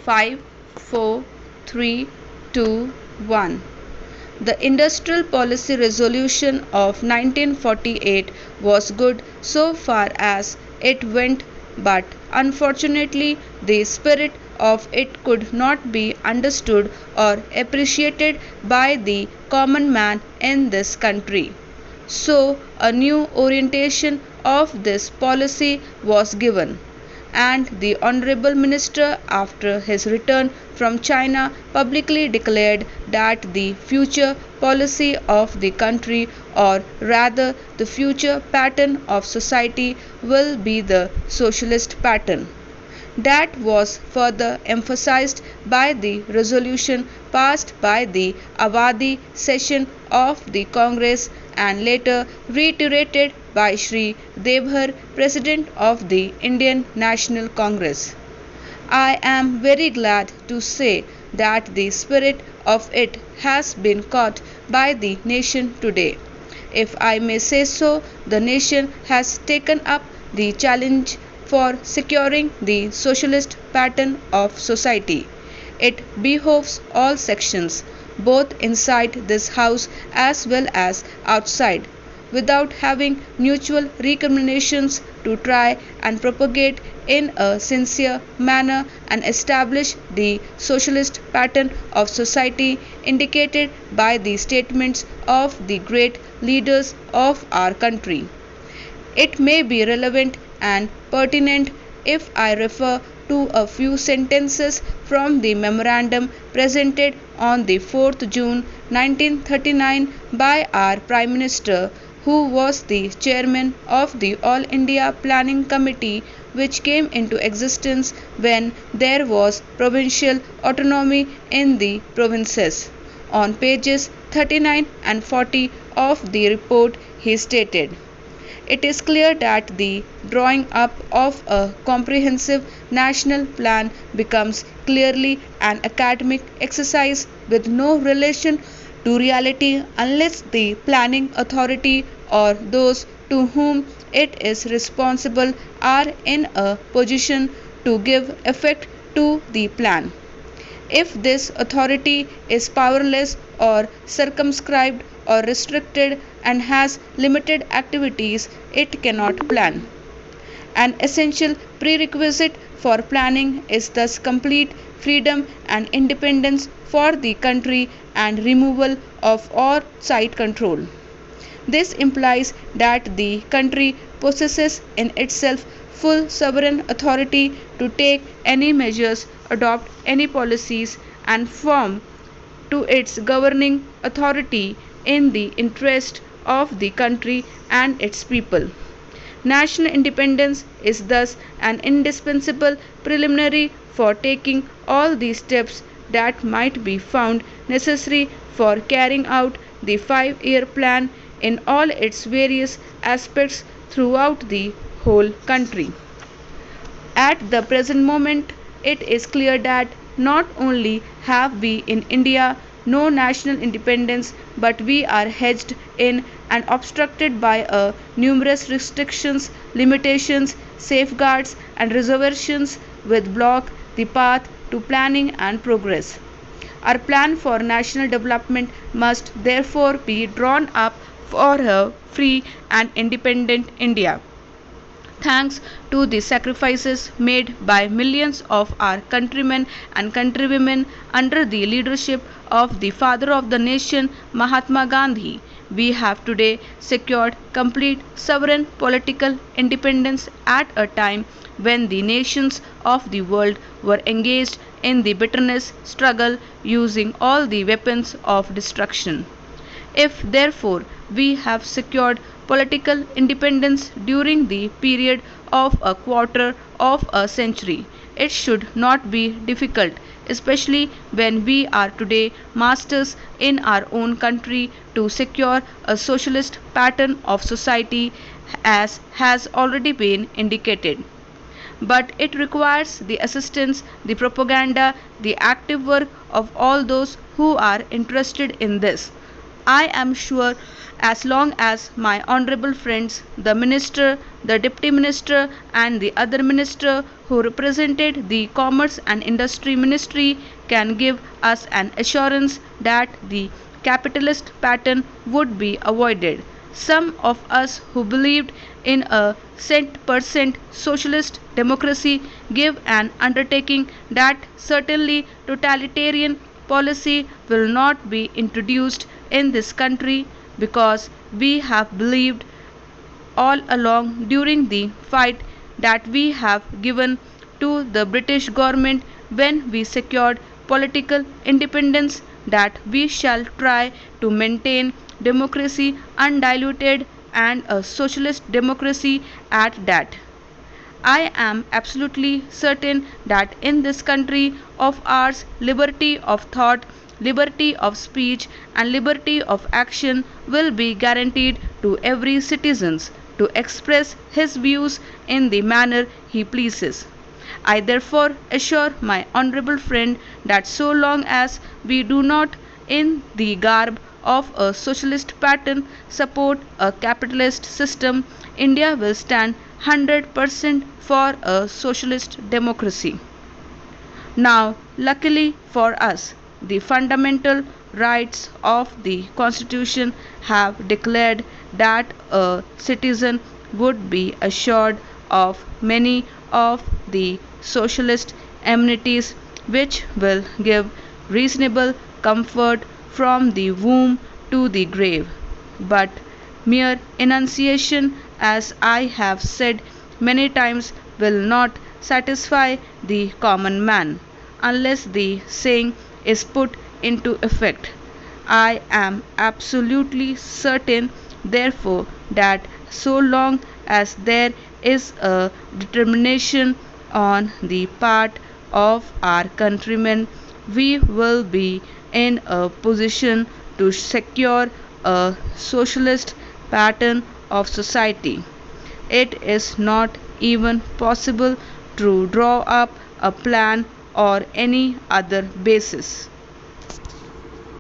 5, 4, 3, 2, 1. The Industrial Policy Resolution of 1948 was good so far as it went, but unfortunately the spirit of it could not be understood or appreciated by the common man in this country. So a new orientation of this policy was given, and the Honorable Minister, after his return from China, publicly declared that the future policy of the country, or rather the future pattern of society, will be the socialist pattern. That was further emphasized by the resolution passed by the Avadi session of the Congress and later reiterated by Shri Devhar, President of the Indian National Congress. I am very glad to say that the spirit of it has been caught by the nation today. If I may say so, the nation has taken up the challenge for securing the socialist pattern of society. It behoves all sections, both inside this house as well as outside, without having mutual recriminations, to try and propagate in a sincere manner and establish the socialist pattern of society indicated by the statements of the great leaders of our country. It may be relevant and pertinent if I refer to a few sentences from the memorandum presented on the 4th June 1939 by our Prime Minister, who was the chairman of the All India Planning Committee, which came into existence when there was provincial autonomy in the provinces. On pages 39 and 40 of the report, he stated, "It is clear that the drawing up of a comprehensive national plan becomes clearly an academic exercise with no relation to reality unless the planning authority or those to whom it is responsible are in a position to give effect to the plan. If this authority is powerless or circumscribed or restricted and has limited activities, it cannot plan. An essential prerequisite for planning is thus complete freedom and independence for the country and removal of all side control. This implies that the country possesses in itself full sovereign authority to take any measures, adopt any policies, and form to its governing authority in the interest of the country and its people. National independence is thus an indispensable preliminary for taking all the steps that might be found necessary for carrying out the 5-year plan in all its various aspects throughout the whole country. At the present moment, it is clear that not only have we in India no national independence, but we are hedged in and obstructed by numerous restrictions, limitations, safeguards, and reservations which block the path to planning and progress. Our plan for national development must therefore be drawn up for a free and independent India. Thanks to the sacrifices made by millions of our countrymen and countrywomen under the leadership of the father of the nation, Mahatma Gandhi, we have today secured complete sovereign political independence at a time when the nations of the world were engaged in the bitterness struggle using all the weapons of destruction. If, therefore, we have secured political independence during the period of a quarter of a century, it should not be difficult, especially when we are today masters in our own country, to secure a socialist pattern of society as has already been indicated. But it requires the assistance, the propaganda, the active work of all those who are interested in this. I am sure as long as my honorable friends, the minister, the deputy minister, and the other minister who represented the Commerce and Industry Ministry can give us an assurance that the capitalist pattern would be avoided. Some of us who believed in a cent-per-cent socialist democracy give an undertaking that certainly totalitarian policy will not be introduced in this country, because we have believed all along during the fight that we have given to the British government when we secured political independence that we shall try to maintain democracy undiluted and a socialist democracy at that. I am absolutely certain that in this country of ours, liberty of thought, liberty of speech, and liberty of action will be guaranteed to every citizen to express his views in the manner he pleases. I therefore assure my honourable friend that so long as we do not, in the garb of a socialist pattern, support a capitalist system, India will stand 100% for a socialist democracy. Now, luckily for us, the fundamental rights of the Constitution have declared that a citizen would be assured of many of the socialist amenities which will give reasonable comfort from the womb to the grave. But mere enunciation, as I have said many times, will not satisfy the common man unless the saying is put into effect. I am absolutely certain, therefore, that so long as there is a determination on the part of our countrymen, we will be in a position to secure a socialist pattern of society. It is not even possible to draw up a plan or any other basis.